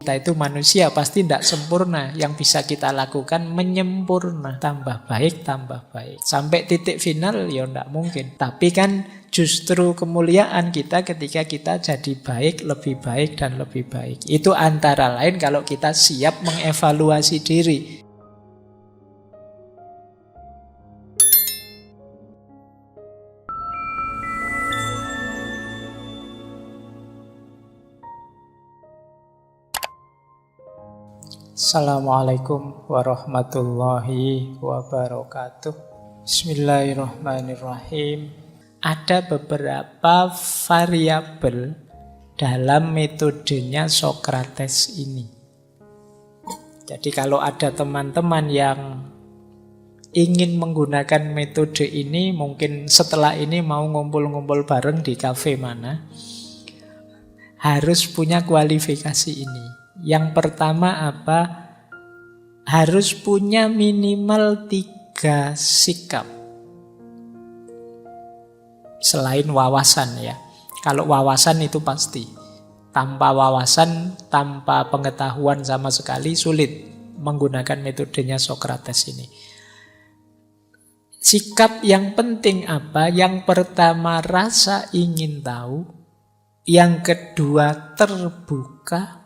Kita itu manusia pasti tidak sempurna. Yang bisa kita lakukan menyempurna. Tambah baik, tambah baik. Sampai titik final ya tidak mungkin. Tapi kan justru kemuliaan kita ketika kita jadi baik, dan lebih baik. Itu antara lain kalau kita siap mengevaluasi diri. Assalamualaikum warahmatullahi wabarakatuh. Bismillahirrahmanirrahim. Ada beberapa variabel dalam metodenya Sokrates ini. Jadi kalau ada teman-teman yang ingin menggunakan metode ini, mungkin setelah ini mau ngumpul-ngumpul bareng di kafe mana, harus punya kualifikasi ini. Yang pertama apa? Harus punya minimal 3 sikap. Selain wawasan ya. Kalau wawasan itu pasti. Tanpa wawasan, tanpa pengetahuan sama sekali sulit menggunakan metodenya Sokrates ini. Sikap yang penting apa? Yang pertama rasa ingin tahu. Yang kedua terbuka.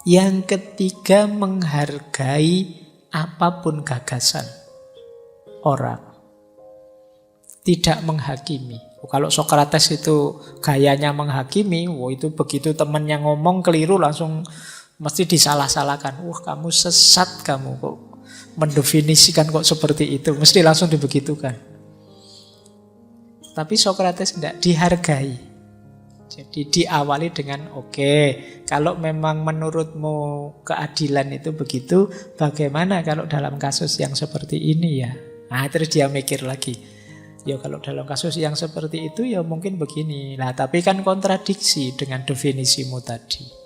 Yang ketiga menghargai apapun gagasan orang. Tidak menghakimi. Kalau Sokrates itu gayanya menghakimi, itu begitu temannya ngomong keliru langsung mesti disalah-salahkan. Kamu sesat kamu kok mendefinisikan kok seperti itu. Mesti langsung dibegitukan. Tapi Sokrates tidak, dihargai. Jadi diawali dengan kalau memang menurutmu keadilan itu begitu, bagaimana kalau dalam kasus yang seperti ini ya? Nah, terus dia mikir lagi. Ya kalau dalam kasus yang seperti itu ya mungkin begini. Nah, tapi kan kontradiksi dengan definisimu tadi.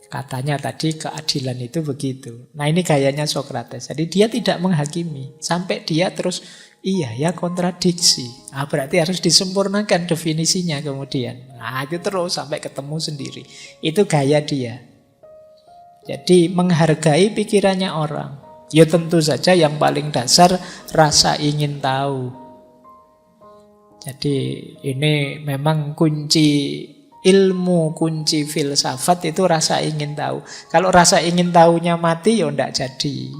Katanya tadi keadilan itu begitu. Nah, ini gayanya Sokrates. Jadi dia tidak menghakimi. Sampai dia terus iya ya kontradiksi. Berarti harus disempurnakan definisinya kemudian. Itu terus sampai ketemu sendiri. Itu gaya dia. Jadi menghargai pikirannya orang. Ya tentu saja yang paling dasar rasa ingin tahu. Jadi ini memang kunci ilmu, kunci filsafat itu rasa ingin tahu. Kalau rasa ingin tahunya mati ya tidak jadi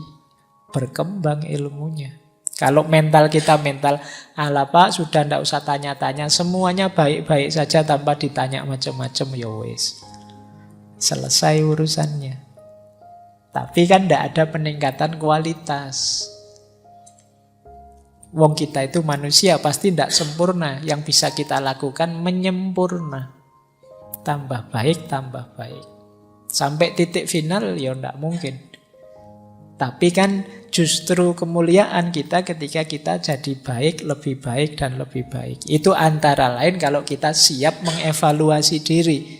berkembang ilmunya. Kalau mental kita ala Pak sudah tidak usah tanya-tanya, semuanya baik-baik saja tanpa ditanya macam-macam, ya wis. Selesai urusannya. Tapi kan tidak ada peningkatan kualitas. Wong kita itu manusia pasti tidak sempurna. Yang bisa kita lakukan menyempurna. Tambah baik, tambah baik. Sampai titik final ya tidak mungkin. Tapi kan justru kemuliaan kita ketika kita jadi baik, dan lebih baik. Itu antara lain kalau kita siap mengevaluasi diri.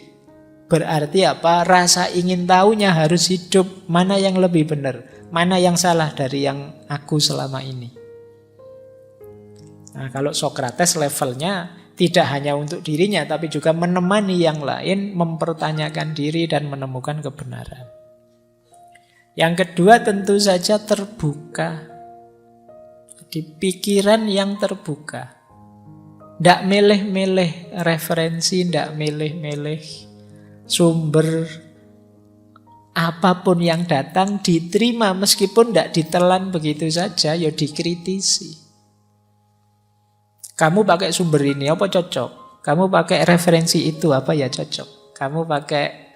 Berarti apa? Rasa ingin tahunya harus hidup. Mana yang lebih benar? Mana yang salah dari yang aku selama ini? Nah, kalau Sokrates levelnya tidak hanya untuk dirinya, tapi juga menemani yang lain, mempertanyakan diri dan menemukan kebenaran. Yang kedua tentu saja terbuka. Jadi pikiran yang terbuka. Tidak milih-milih referensi, tidak milih-milih sumber. Apapun yang datang diterima meskipun tidak ditelan begitu saja, ya dikritisi. Kamu pakai sumber ini, apa cocok? Kamu pakai referensi itu, apa ya cocok? Kamu pakai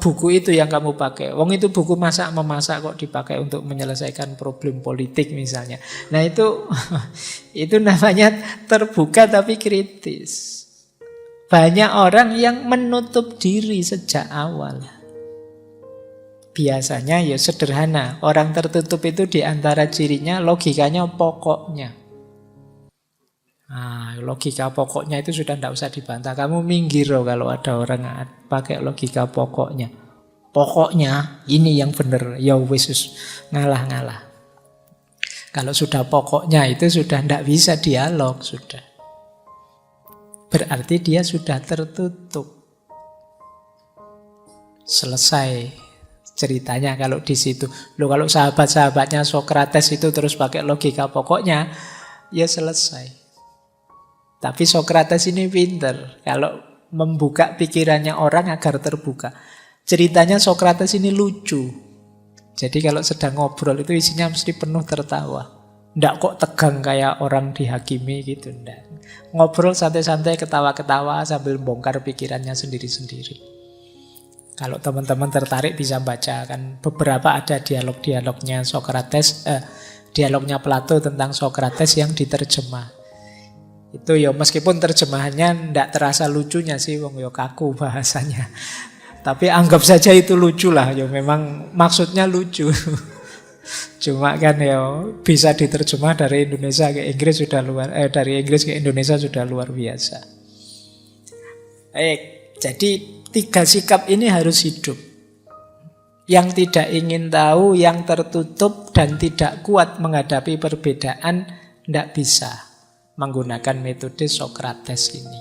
buku itu yang kamu pakai. Wong itu buku masak-memasak kok dipakai untuk menyelesaikan problem politik misalnya. Nah itu namanya terbuka tapi kritis. Banyak orang yang menutup diri sejak awal. Biasanya ya sederhana. Orang tertutup itu di antara cirinya logikanya pokoknya. Logika pokoknya itu sudah tidak usah dibantah. Kamu minggir kalau ada orang pakai logika pokoknya. Pokoknya ini yang benar. Ya wis ngalah-ngalah. Kalau sudah pokoknya itu sudah tidak bisa dialog sudah. Berarti dia sudah tertutup. Selesai ceritanya kalau di situ. Loh, kalau sahabat-sahabatnya Sokrates itu terus pakai logika pokoknya, ya selesai. Tapi Sokrates ini pinter kalau membuka pikirannya orang agar terbuka. Ceritanya Sokrates ini lucu. Jadi kalau sedang ngobrol itu isinya mesti penuh tertawa. Nggak kok tegang kayak orang dihakimi gitu. Nggak. Ngobrol santai-santai, ketawa-ketawa sambil bongkar pikirannya sendiri-sendiri. Kalau teman-teman tertarik bisa baca, kan beberapa ada dialog-dialognya Sokrates, dialognya Plato tentang Sokrates yang diterjemah. Itu ya meskipun terjemahannya ndak terasa lucunya sih, wong ya kaku bahasanya. Tapi anggap saja itu lucu lah, ya memang maksudnya lucu. Cuma kan ya bisa diterjemah dari Indonesia ke Inggris sudah dari Inggris ke Indonesia sudah luar biasa. Jadi 3 sikap ini harus hidup. Yang tidak ingin tahu, yang tertutup dan tidak kuat menghadapi perbedaan, tidak bisa menggunakan metode Sokrates ini.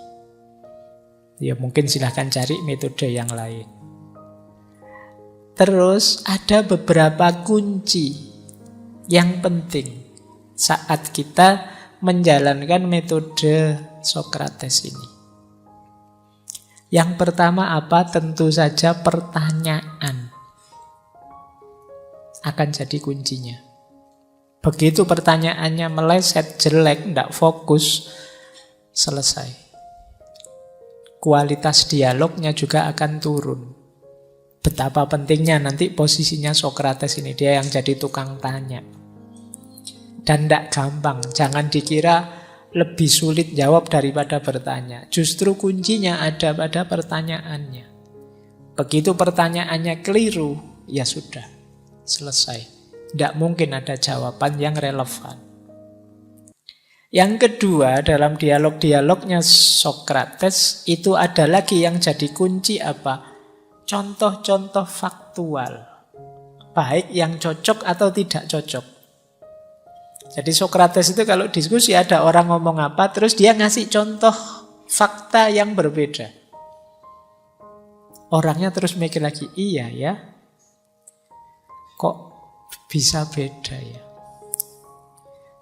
Ya mungkin silahkan cari metode yang lain. Terus ada beberapa kunci yang penting saat kita menjalankan metode Sokrates ini. Yang pertama apa? Tentu saja pertanyaan akan jadi kuncinya. Begitu pertanyaannya meleset, jelek, tidak fokus, selesai. Kualitas dialognya juga akan turun. Betapa pentingnya nanti posisinya Sokrates ini, dia yang jadi tukang tanya. Dan tidak gampang, jangan dikira lebih sulit jawab daripada bertanya. Justru kuncinya ada pada pertanyaannya. Begitu pertanyaannya keliru, ya sudah, selesai. Tidak mungkin ada jawaban yang relevan. Yang kedua, dalam dialog-dialognya Sokrates, itu ada lagi yang jadi kunci apa? Contoh-contoh faktual. Baik yang cocok atau tidak cocok. Jadi Sokrates itu kalau diskusi ada orang ngomong apa, terus dia ngasih contoh fakta yang berbeda. Orangnya terus mikir lagi, iya ya, kok bisa beda ya.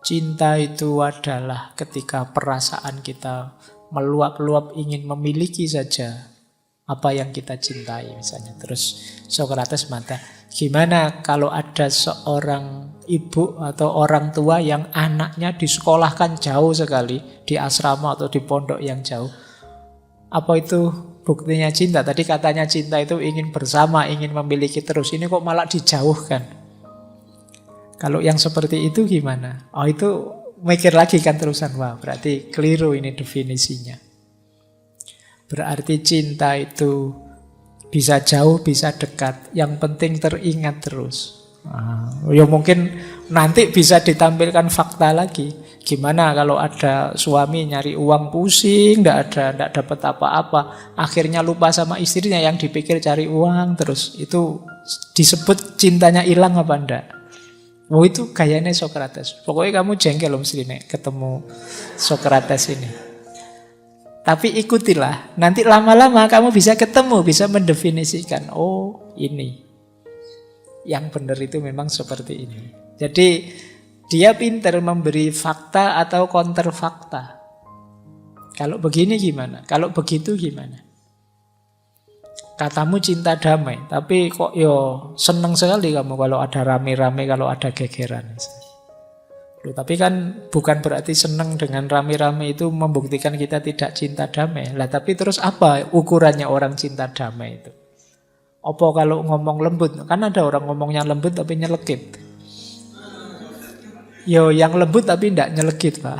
Cinta itu adalah ketika perasaan kita meluap-luap ingin memiliki saja apa yang kita cintai misalnya. Terus Sokrates mata, gimana kalau ada seorang ibu atau orang tua yang anaknya disekolahkan jauh sekali, di asrama atau di pondok yang jauh. Apa itu buktinya cinta? Tadi katanya cinta itu ingin bersama, ingin memiliki terus. Ini kok malah dijauhkan. Kalau yang seperti itu gimana? Oh, itu mikir lagi kan terusan. Wah, berarti keliru ini definisinya. Berarti cinta itu bisa jauh, bisa dekat. Yang penting teringat terus. Ya mungkin nanti bisa ditampilkan fakta lagi. Gimana kalau ada suami nyari uang pusing, tidak dapat apa-apa, akhirnya lupa sama istrinya, yang dipikir cari uang terus. Itu disebut cintanya hilang apa enggak? Oh, itu gayanya Sokrates. Pokoknya kamu jengkel loh mesti nih ketemu Sokrates ini. Tapi ikutilah, nanti lama-lama kamu bisa ketemu, bisa mendefinisikan, oh ini. Yang benar itu memang seperti ini. Jadi dia pintar memberi fakta atau counter fakta. Kalau begini gimana? Kalau begitu gimana? Katamu cinta damai, tapi kok yo seneng sekali kamu kalau ada rame-rame, kalau ada gegeran. Loh, tapi kan bukan berarti seneng dengan rame-rame itu membuktikan kita tidak cinta damai. Lah tapi terus apa ukurannya orang cinta damai itu? Apa kalau ngomong lembut? Kan ada orang ngomongnya lembut tapi nyelekit. Yo yang lembut tapi tidak nyelekit, Pak.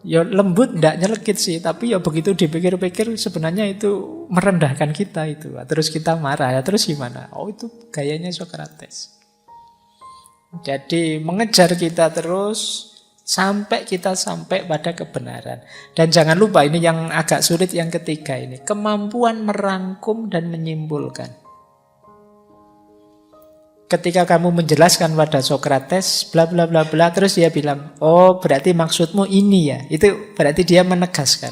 Yo lembut tidak nyelekit sih, tapi ya begitu dipikir-pikir sebenarnya itu merendahkan kita itu. Terus kita marah, ya terus gimana? Oh, itu gayanya Sokrates. Jadi mengejar kita terus sampai kita sampai pada kebenaran. Dan jangan lupa ini yang agak sulit yang ketiga ini, kemampuan merangkum dan menyimpulkan. Ketika kamu menjelaskan pada Sokrates bla bla bla bla, terus dia bilang, "Oh, berarti maksudmu ini ya." Itu berarti dia menegaskan.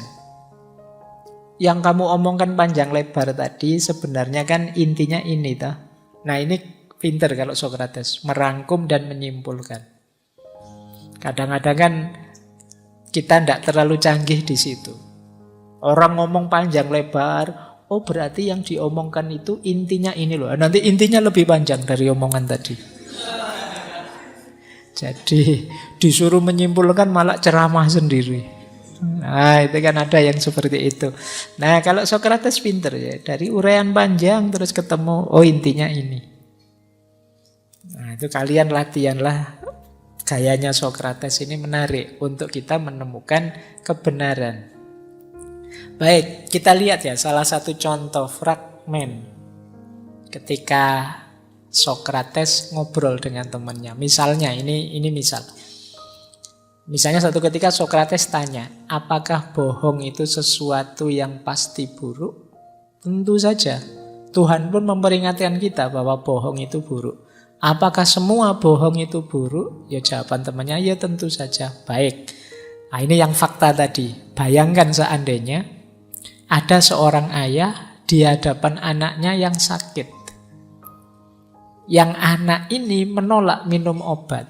yang kamu omongkan panjang lebar tadi sebenarnya kan intinya ini toh. Nah ini pinter kalau Sokrates, merangkum dan menyimpulkan. Kadang-kadang kan kita tidak terlalu canggih di situ. Orang ngomong panjang lebar, oh berarti yang diomongkan itu intinya ini loh. Nanti intinya lebih panjang dari omongan tadi. Jadi disuruh menyimpulkan malah ceramah sendiri. Nah itu kan ada yang seperti itu. Nah kalau Sokrates pinter ya, dari uraian panjang terus ketemu, oh intinya ini. Nah itu kalian latihanlah gayanya Sokrates, ini menarik untuk kita menemukan kebenaran. Baik, kita lihat ya salah satu contoh fragmen ketika Sokrates ngobrol dengan temannya. Misalnya, ini misal. Misalnya satu ketika Sokrates tanya, apakah bohong itu sesuatu yang pasti buruk? Tentu saja. Tuhan pun memperingatkan kita bahwa bohong itu buruk. Apakah semua bohong itu buruk? Ya jawaban temannya, ya tentu saja. Baik. Nah ini yang fakta tadi. Bayangkan seandainya ada seorang ayah di hadapan anaknya yang sakit. Yang anak ini menolak minum obat.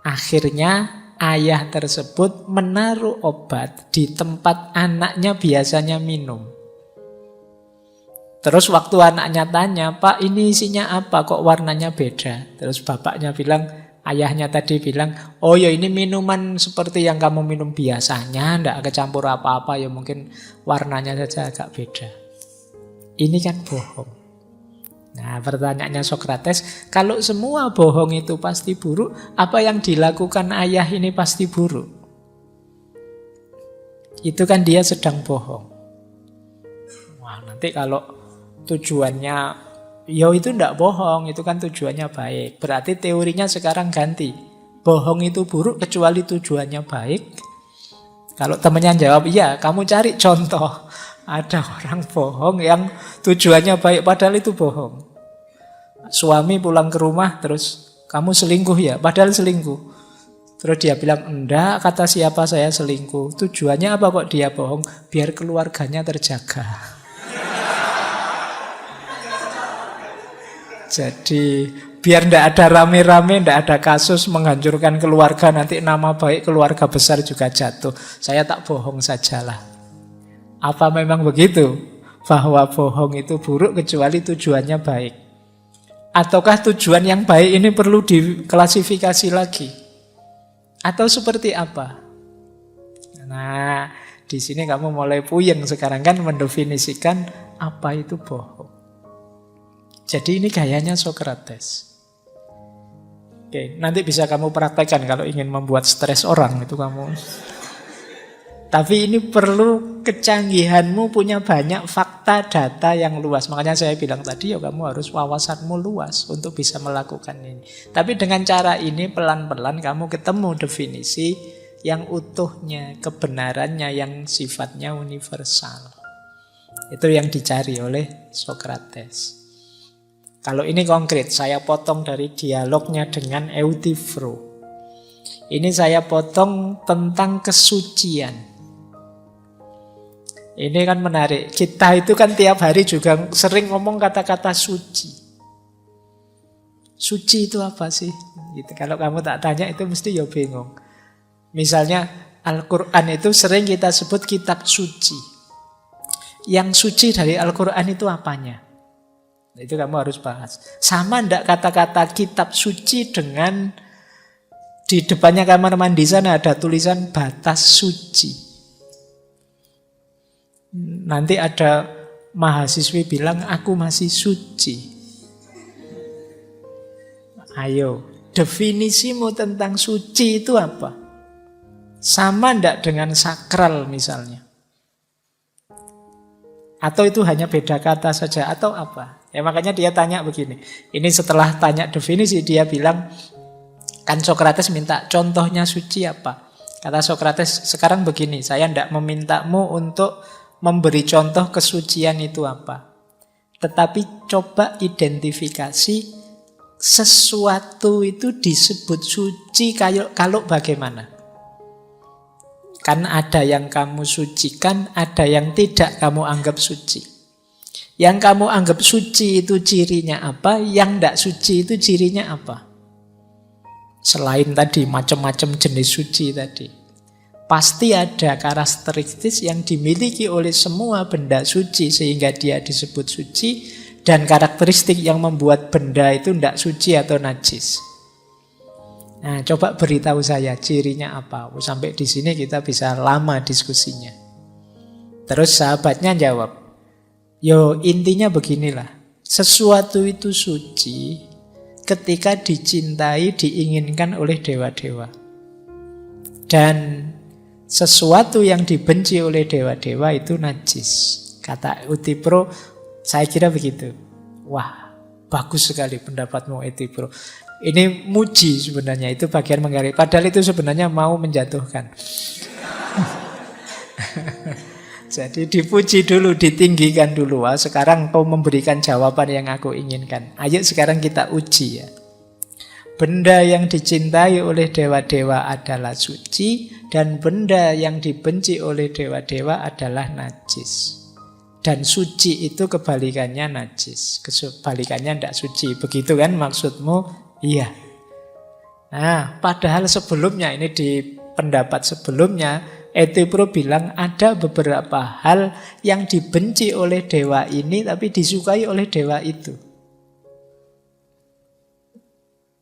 Akhirnya ayah tersebut menaruh obat di tempat anaknya biasanya minum. Terus waktu anaknya tanya, Pak ini isinya apa kok warnanya beda? Terus bapaknya bilang, ayahnya tadi bilang, oh ya ini minuman seperti yang kamu minum biasanya, tidak kecampur apa-apa, ya mungkin warnanya saja agak beda. Ini kan bohong. Nah pertanyaannya Sokrates, kalau semua bohong itu pasti buruk, apa yang dilakukan ayah ini pasti buruk? Itu kan dia sedang bohong. Wah nanti kalau tujuannya, ya itu tidak bohong, itu kan tujuannya baik. Berarti teorinya sekarang ganti. Bohong itu buruk kecuali tujuannya baik. Kalau temannya jawab, iya, kamu cari contoh. Ada orang bohong yang tujuannya baik padahal itu bohong. Suami pulang ke rumah terus, kamu selingkuh ya? Padahal selingkuh. Terus dia bilang, enggak, kata siapa saya selingkuh. Tujuannya apa kok dia bohong? Biar keluarganya terjaga. Jadi biar tidak ada rame-rame, tidak ada kasus menghancurkan keluarga, nanti nama baik keluarga besar juga jatuh. Saya tak bohong sajalah. Apa memang begitu? Bahwa bohong itu buruk kecuali tujuannya baik? Ataukah tujuan yang baik ini perlu diklasifikasi lagi? Atau seperti apa? Nah, di sini kamu mulai puyeng sekarang kan mendefinisikan apa itu bohong. Jadi ini gayanya Sokrates. Oke, nanti bisa kamu praktekkan kalau ingin membuat stres orang itu kamu. Tapi ini perlu kecanggihanmu punya banyak fakta data yang luas. Makanya saya bilang tadi ya kamu harus wawasanmu luas untuk bisa melakukan ini. Tapi dengan cara ini pelan-pelan kamu ketemu definisi yang utuhnya, kebenarannya yang sifatnya universal. Itu yang dicari oleh Sokrates. Kalau ini konkret, saya potong dari dialognya dengan Euthyphro. Ini saya potong tentang kesucian. Ini kan menarik. Kita itu kan tiap hari juga sering ngomong kata-kata suci. Suci itu apa sih? Gitu. Kalau kamu tak tanya itu mesti ya bingung. Misalnya Al-Quran itu sering kita sebut kitab suci. Yang suci dari Al-Quran itu apanya? Itu kamu harus bahas. Sama ndak kata-kata kitab suci dengan di depannya kamar mandi sana ada tulisan batas suci. Nanti ada mahasiswi bilang aku masih suci. Ayo, definisimu tentang suci itu apa? Sama ndak dengan sakral misalnya? Atau itu hanya beda kata saja atau apa? Ya makanya dia tanya begini. Ini setelah tanya definisi dia bilang, kan Sokrates minta contohnya suci apa? Kata Sokrates, sekarang begini, saya ndak memintamu untuk memberi contoh kesucian itu apa. Tetapi coba identifikasi sesuatu itu disebut suci kalau bagaimana. Kan ada yang kamu sucikan, ada yang tidak kamu anggap suci. Yang kamu anggap suci itu cirinya apa, yang tidak suci itu cirinya apa. Selain tadi macam-macam jenis suci tadi. Pasti ada karakteristik yang dimiliki oleh semua benda suci sehingga dia disebut suci, dan karakteristik yang membuat benda itu tidak suci atau najis. Nah, coba beritahu saya cirinya apa. Sampai di sini kita bisa lama diskusinya. Terus sahabatnya jawab, yo intinya beginilah, sesuatu itu suci ketika dicintai, diinginkan oleh dewa-dewa. Dan sesuatu yang dibenci oleh dewa-dewa itu najis. Kata Utipro, saya kira begitu. Wah, bagus sekali pendapatmu Utipro. Ini muji sebenarnya, itu bagian menggaris. Padahal itu sebenarnya mau menjatuhkan. Jadi dipuji dulu, ditinggikan dulu. Wah, sekarang kau memberikan jawaban yang aku inginkan. Ayo sekarang kita uji ya. Benda yang dicintai oleh dewa-dewa adalah suci, dan benda yang dibenci oleh dewa-dewa adalah najis. Dan suci itu kebalikannya najis. Kebalikannya tidak suci. Begitu kan maksudmu? Iya. Nah, padahal sebelumnya, ini di pendapat sebelumnya, Etipro bilang ada beberapa hal yang dibenci oleh dewa ini tapi disukai oleh dewa itu.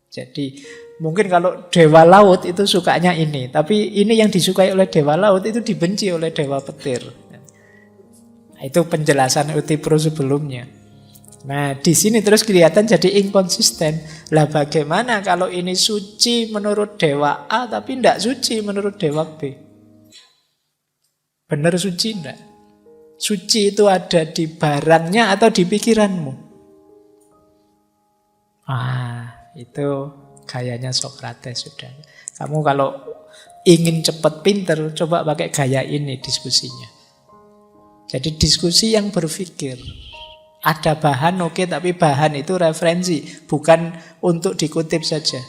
Jadi mungkin kalau dewa laut itu sukanya ini, tapi ini yang disukai oleh dewa laut itu dibenci oleh dewa petir. Nah, itu penjelasan Utipro sebelumnya. Nah, di sini terus kelihatan jadi inkonsisten. Lah bagaimana kalau ini suci menurut dewa A tapi tidak suci menurut dewa B? Benar suci enggak? Suci itu ada di barangnya atau di pikiranmu? Itu gayanya Sokrates sudah. Kamu kalau ingin cepat pinter, coba pakai gaya ini diskusinya. Jadi diskusi yang berpikir. Ada bahan oke, tapi bahan itu referensi, bukan untuk dikutip saja.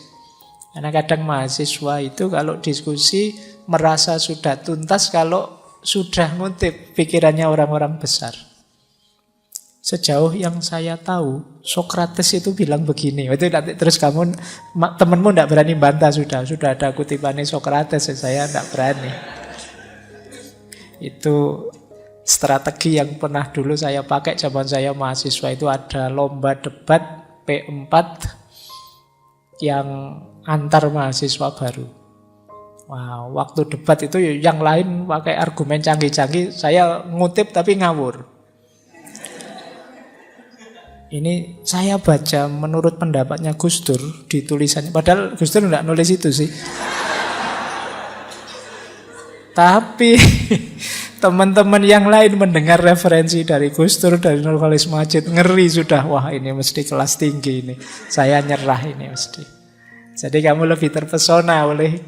Karena kadang mahasiswa itu kalau diskusi merasa sudah tuntas kalau sudah ngutip pikirannya orang-orang besar. Sejauh yang saya tahu, Sokrates itu bilang begini. Itu nanti terus kamu, temanmu tidak berani bantah, sudah ada kutipannya Sokrates, saya tidak berani. Itu strategi yang pernah dulu saya pakai zaman saya mahasiswa. Itu ada lomba debat P4 yang antar mahasiswa baru. Wah, waktu debat itu yang lain pakai argumen canggih-canggih, saya ngutip tapi ngawur. Ini saya baca menurut pendapatnya Gus Dur di tulisannya, padahal Gus Dur tidak nulis itu sih. Tapi teman-teman yang lain mendengar referensi dari Gus Dur, dari Nurholis Majid, ngeri sudah. Wah, ini mesti kelas tinggi ini. Saya nyerah ini mesti. Jadi kamu lebih terpesona oleh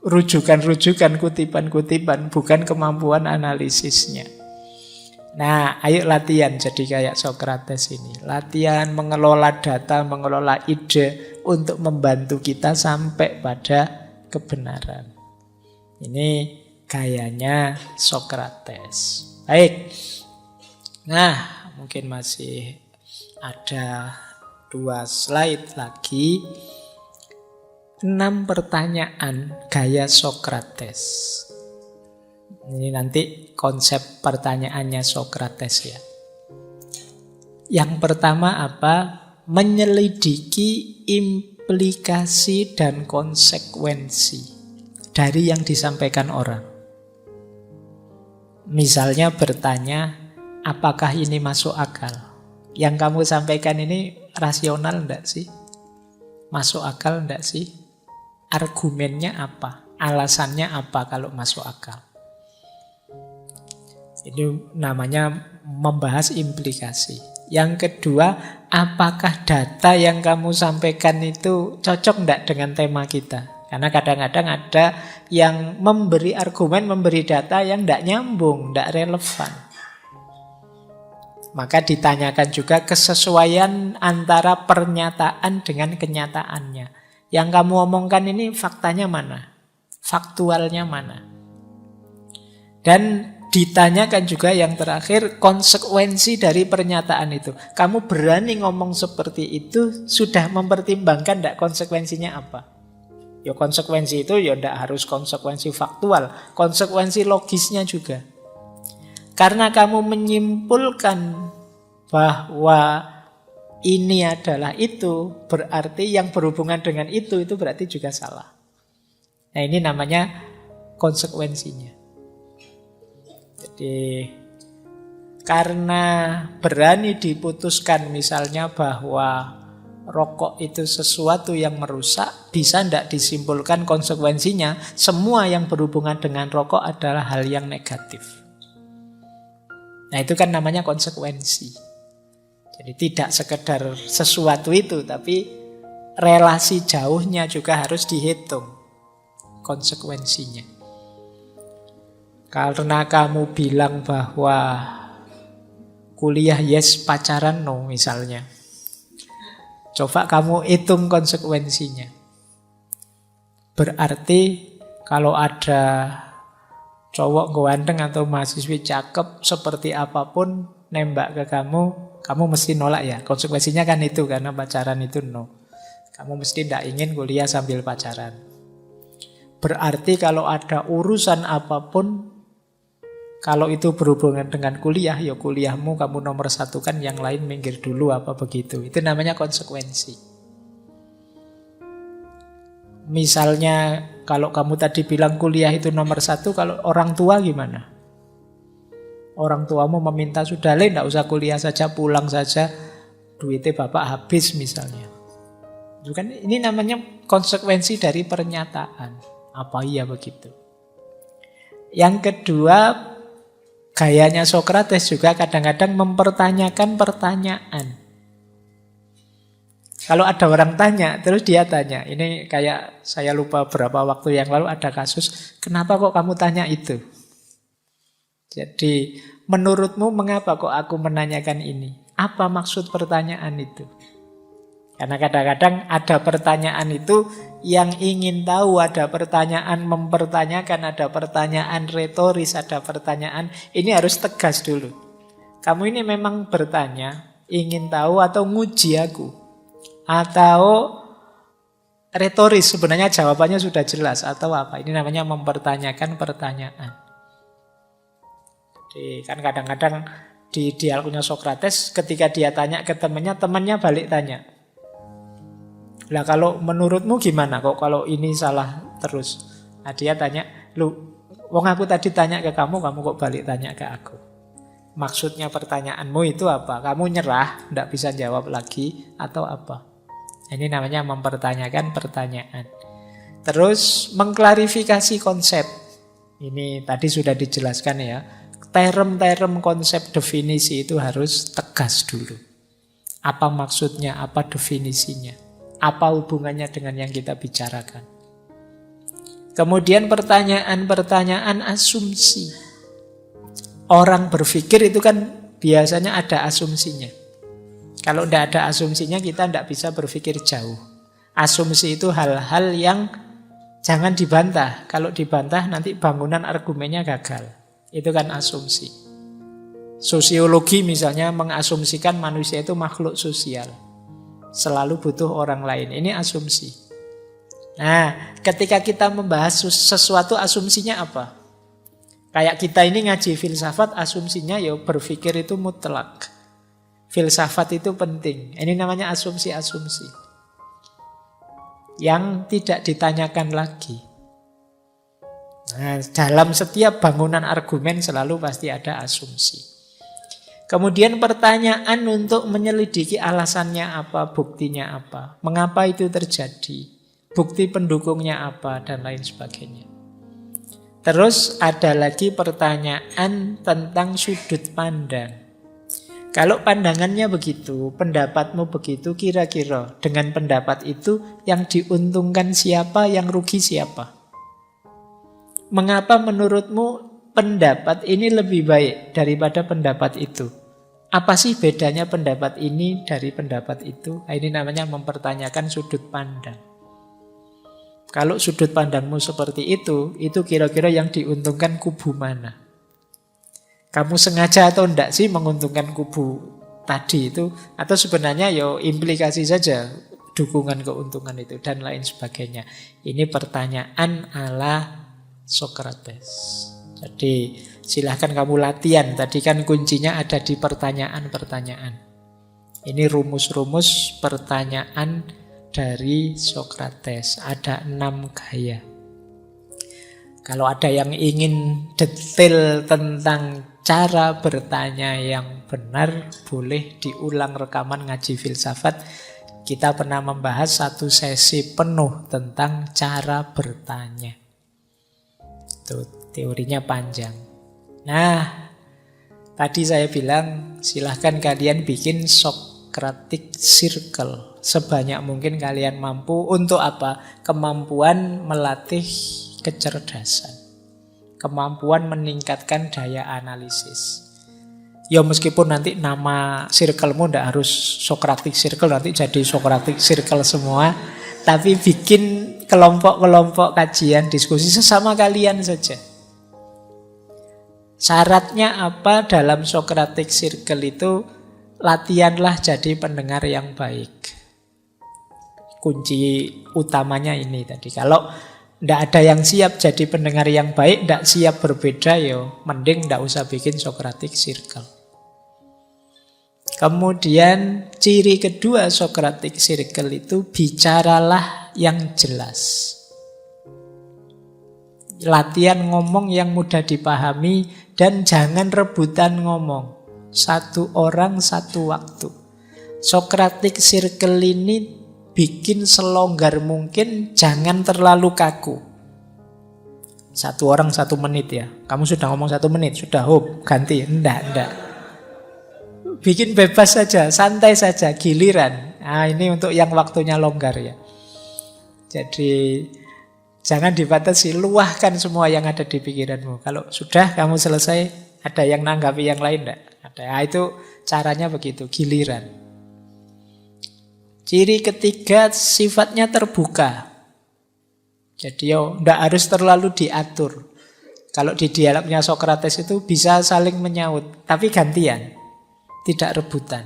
rujukan-rujukan, kutipan-kutipan, bukan kemampuan analisisnya. Nah, ayo latihan jadi kayak Sokrates ini. Latihan mengelola data, mengelola ide untuk membantu kita sampai pada kebenaran. Ini gayanya Sokrates. Baik. Nah, mungkin masih ada 2 slide lagi. 6 pertanyaan gaya Sokrates. Ini nanti konsep pertanyaannya Sokrates ya. Yang pertama apa? Menyelidiki implikasi dan konsekuensi dari yang disampaikan orang. Misalnya bertanya, apakah ini masuk akal? Yang kamu sampaikan ini rasional enggak sih? Masuk akal enggak sih? Argumennya apa? Alasannya apa kalau masuk akal? Ini namanya membahas implikasi. Yang kedua, apakah data yang kamu sampaikan itu cocok enggak dengan tema kita? Karena kadang-kadang ada yang memberi argumen, memberi data yang enggak nyambung, enggak relevan. Maka ditanyakan juga kesesuaian antara pernyataan dengan kenyataannya. Yang kamu omongkan ini faktanya mana? Faktualnya mana? Dan ditanyakan juga yang terakhir, konsekuensi dari pernyataan itu. Kamu berani ngomong seperti itu, sudah mempertimbangkan tidak konsekuensinya apa? Ya konsekuensi itu ya tidak harus konsekuensi faktual, konsekuensi logisnya juga. Karena kamu menyimpulkan bahwa ini adalah itu, berarti yang berhubungan dengan itu berarti juga salah. Nah ini namanya konsekuensinya. Jadi karena berani diputuskan misalnya bahwa rokok itu sesuatu yang merusak, bisa tidak disimpulkan konsekuensinya semua yang berhubungan dengan rokok adalah hal yang negatif. Nah itu kan namanya konsekuensi. Jadi tidak sekedar sesuatu itu, tapi relasi jauhnya juga harus dihitung konsekuensinya. Karena kamu bilang bahwa kuliah yes, pacaran no misalnya. Coba kamu hitung konsekuensinya. Berarti kalau ada cowok ganteng atau mahasiswi cakep seperti apapun nembak ke kamu mesti nolak ya. Konsekuensinya kan itu, karena pacaran itu no. Kamu mesti tidak ingin kuliah sambil pacaran. Berarti kalau ada urusan apapun, kalau itu berhubungan dengan kuliah, ya kuliahmu kamu nomor satukan, yang lain minggir dulu, apa begitu. Itu namanya konsekuensi. Misalnya kalau kamu tadi bilang kuliah itu nomor satu, kalau orang tua gimana? Orang tuamu meminta, sudah tidak usah kuliah saja, pulang saja, duitnya bapak habis misalnya. Itu kan ini namanya konsekuensi dari pernyataan. Apa iya begitu? Yang kedua, gayanya Sokrates juga kadang-kadang mempertanyakan pertanyaan. Kalau ada orang tanya, terus dia tanya. Ini kayak saya lupa berapa waktu yang lalu ada kasus, kenapa kok kamu tanya itu? Jadi, menurutmu mengapa kok aku menanyakan ini? Apa maksud pertanyaan itu? Karena kadang-kadang ada pertanyaan itu yang ingin tahu, ada pertanyaan mempertanyakan, ada pertanyaan retoris, ada pertanyaan, ini harus tegas dulu. Kamu ini memang bertanya, ingin tahu atau nguji aku? Atau retoris, sebenarnya jawabannya sudah jelas, atau apa? Ini namanya mempertanyakan pertanyaan. Jadi kan kadang-kadang di dialognya Sokrates, ketika dia tanya ke temannya balik tanya. Lah kalau menurutmu gimana kok kalau ini salah terus? Nah dia tanya, wong aku tadi tanya ke kamu kok balik tanya ke aku. Maksudnya pertanyaanmu itu apa? Kamu nyerah, tidak bisa jawab lagi atau apa? Ini namanya mempertanyakan pertanyaan. Terus mengklarifikasi konsep. Ini tadi sudah dijelaskan ya. Term-term konsep definisi itu harus tegas dulu. Apa maksudnya, apa definisinya? Apa hubungannya dengan yang kita bicarakan? Kemudian pertanyaan-pertanyaan asumsi. Orang berpikir itu kan biasanya ada asumsinya. Kalau tidak ada asumsinya kita tidak bisa berpikir jauh. Asumsi itu hal-hal yang jangan dibantah. Kalau dibantah nanti bangunan argumennya gagal. Itu kan asumsi. Sosiologi misalnya mengasumsikan manusia itu makhluk sosial. Selalu butuh orang lain. Ini asumsi. Nah, ketika kita membahas sesuatu, asumsinya apa? Kayak kita ini ngaji filsafat, asumsinya ya berpikir itu mutlak. Filsafat itu penting. Ini namanya asumsi-asumsi. Yang tidak ditanyakan lagi. Nah, dalam setiap bangunan argumen selalu pasti ada asumsi. Kemudian pertanyaan untuk menyelidiki alasannya apa, buktinya apa, mengapa itu terjadi, bukti pendukungnya apa, dan lain sebagainya. Terus ada lagi pertanyaan tentang sudut pandang. Kalau pandangannya begitu, pendapatmu begitu, kira-kira dengan pendapat itu yang diuntungkan siapa, yang rugi siapa? Mengapa menurutmu pendapat ini lebih baik daripada pendapat itu? Apa sih bedanya pendapat ini dari pendapat itu? Ini namanya mempertanyakan sudut pandang. Kalau sudut pandangmu seperti itu kira-kira yang diuntungkan kubu mana? Kamu sengaja atau enggak sih menguntungkan kubu tadi itu? Atau sebenarnya ya implikasi saja dukungan keuntungan itu dan lain sebagainya. Ini pertanyaan ala Socrates. Jadi silahkan kamu latihan. Tadi kan kuncinya ada di pertanyaan-pertanyaan. Ini rumus-rumus pertanyaan dari Socrates. Ada 6 gaya. Kalau ada yang ingin detail tentang cara bertanya yang benar, boleh diulang rekaman ngaji filsafat. Kita pernah membahas satu sesi penuh tentang cara bertanya. Itu teorinya panjang. Nah, tadi saya bilang silahkan kalian bikin Socratic Circle. Sebanyak mungkin kalian mampu. Untuk apa? Kemampuan melatih kecerdasan. Kemampuan meningkatkan daya analisis. Ya meskipun nanti nama circlemu ndak harus Socratic Circle, nanti jadi Socratic Circle semua. Tapi bikin kelompok-kelompok kajian, diskusi sesama kalian saja. Syaratnya apa dalam Socratic Circle itu? Latihanlah jadi pendengar yang baik. Kunci utamanya ini tadi. Kalau ndak ada yang siap jadi pendengar yang baik, ndak siap berbeda, yo mending ndak usah bikin Socratic Circle. Kemudian ciri kedua Socratic Circle itu bicaralah yang jelas. Latihan ngomong yang mudah dipahami dan jangan rebutan ngomong. Satu orang satu waktu. Socratic Circle ini bikin selonggar mungkin, jangan terlalu kaku. Satu orang 1 menit ya. Kamu sudah ngomong 1 menit, sudah ganti. Enggak. Bikin bebas saja, santai saja, giliran. Nah, ini untuk yang waktunya longgar ya. Jadi jangan dibatasi, luahkan semua yang ada di pikiranmu. Kalau sudah kamu selesai, ada yang nanggapi yang lain enggak? Ada. Nah, itu caranya begitu, giliran. Ciri ketiga sifatnya terbuka. Jadi enggak harus terlalu diatur. Kalau di dialognya Socrates itu bisa saling menyaut, tapi gantian. Tidak rebutan.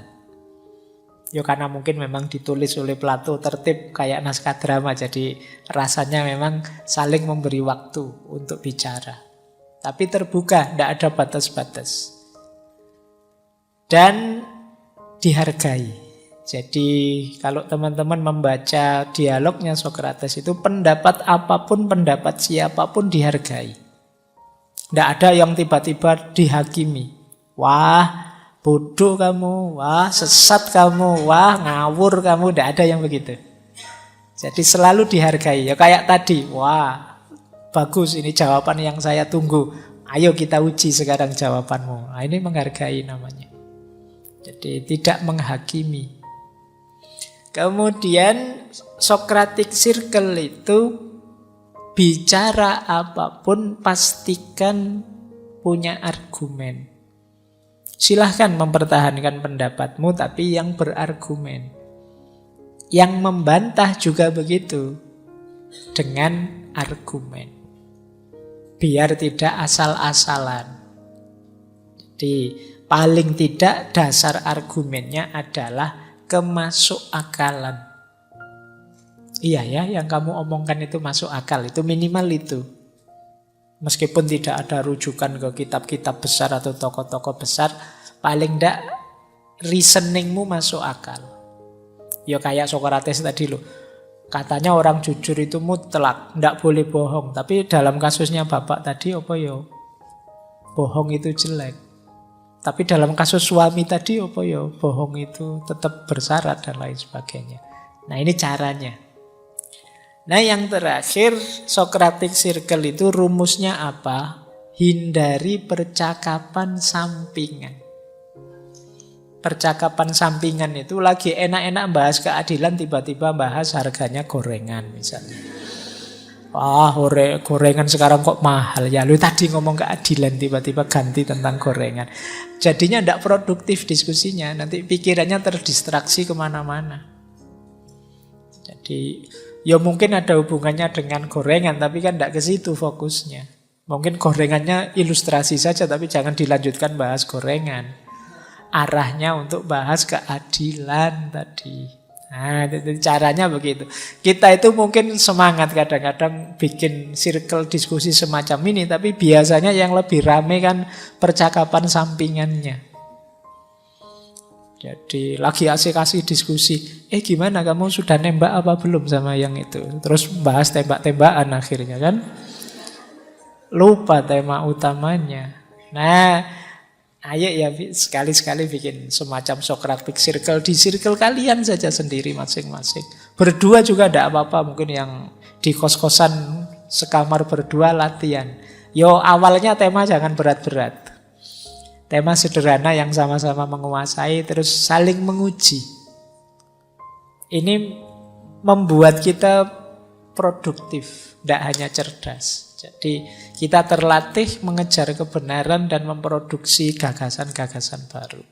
Ya karena mungkin memang ditulis oleh Plato tertib kayak naskah drama. Jadi rasanya memang saling memberi waktu untuk bicara. Tapi terbuka, tidak ada batas-batas. Dan dihargai. Jadi kalau teman-teman membaca dialognya Socrates itu pendapat apapun, pendapat siapapun dihargai. Tidak ada yang tiba-tiba dihakimi. Wah, bodoh kamu, wah sesat kamu, wah ngawur kamu, tidak ada yang begitu. Jadi selalu dihargai. Ya kayak tadi, wah bagus ini jawaban yang saya tunggu. Ayo kita uji sekarang jawabanmu. Nah, ini menghargai namanya. Jadi tidak menghakimi. Kemudian Socratic Circle itu bicara apapun pastikan punya argumen. Silahkan mempertahankan pendapatmu, tapi yang berargumen. Yang membantah juga begitu, dengan argumen. Biar tidak asal-asalan. Jadi paling tidak dasar argumennya adalah kemasuk-akalan. Iya ya, yang kamu omongkan itu masuk akal, itu minimal itu. Meskipun tidak ada rujukan ke kitab-kitab besar atau tokoh-tokoh besar, paling tidak reasoningmu masuk akal. Ya kayak Socrates tadi loh. Katanya orang jujur itu mutlak, tidak boleh bohong. Tapi dalam kasusnya bapak tadi apa ya? Bohong itu jelek. Tapi dalam kasus suami tadi apa ya? Bohong itu tetap bersyarat dan lain sebagainya. Nah ini caranya. Nah yang terakhir, Socratic Circle itu rumusnya apa? Hindari percakapan sampingan. Percakapan sampingan itu lagi enak-enak bahas keadilan, tiba-tiba bahas harganya gorengan misalnya. Wah, gorengan sekarang kok mahal ya. Lu tadi ngomong keadilan, tiba-tiba ganti tentang gorengan. Jadinya tidak produktif diskusinya. Nanti pikirannya terdistraksi kemana-mana. Jadi ya mungkin ada hubungannya dengan gorengan, tapi kan tidak ke situ fokusnya. Mungkin gorengannya ilustrasi saja, tapi jangan dilanjutkan bahas gorengan. Arahnya untuk bahas keadilan tadi. Nah, itu caranya begitu. Kita itu mungkin semangat kadang-kadang bikin circle diskusi semacam ini, tapi biasanya yang lebih rame kan percakapan sampingannya. Jadi lagi asik-asik diskusi, gimana kamu sudah nembak apa belum sama yang itu? Terus bahas tembak-tembakan akhirnya kan. Lupa tema utamanya. Nah, ayo ya sekali-sekali bikin semacam Socratic Circle. Di circle kalian saja sendiri masing-masing. Berdua juga tidak apa-apa. Mungkin yang di kos-kosan sekamar berdua latihan. Yo awalnya tema jangan berat-berat. Tema sederhana yang sama-sama menguasai. Terus saling menguji. Ini membuat kita produktif. Tidak hanya cerdas. Jadi kita terlatih mengejar kebenaran dan memproduksi gagasan-gagasan baru.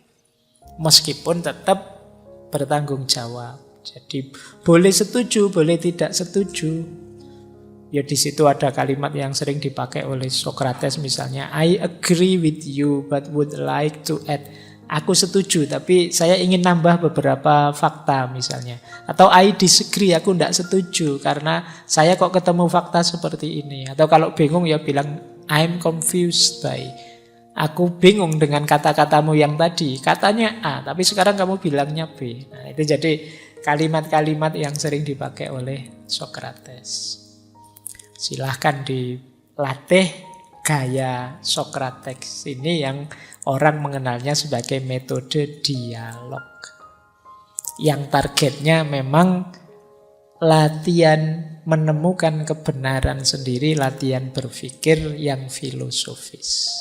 Meskipun tetap bertanggung jawab. Jadi boleh setuju, boleh tidak setuju. Ya di situ ada kalimat yang sering dipakai oleh Socrates misalnya, I agree with you but would like to add. Aku setuju tapi saya ingin nambah beberapa fakta misalnya. Atau I disagree, aku tidak setuju karena saya kok ketemu fakta seperti ini. Atau kalau bingung ya bilang I'm confused by. Aku bingung dengan kata-katamu yang tadi. Katanya A, tapi sekarang kamu bilangnya B. Nah, itu jadi kalimat-kalimat yang sering dipakai oleh Socrates. Silahkan dilatih gaya Socrates ini yang orang mengenalnya sebagai metode dialog. Yang targetnya memang latihan menemukan kebenaran sendiri, latihan berpikir yang filosofis.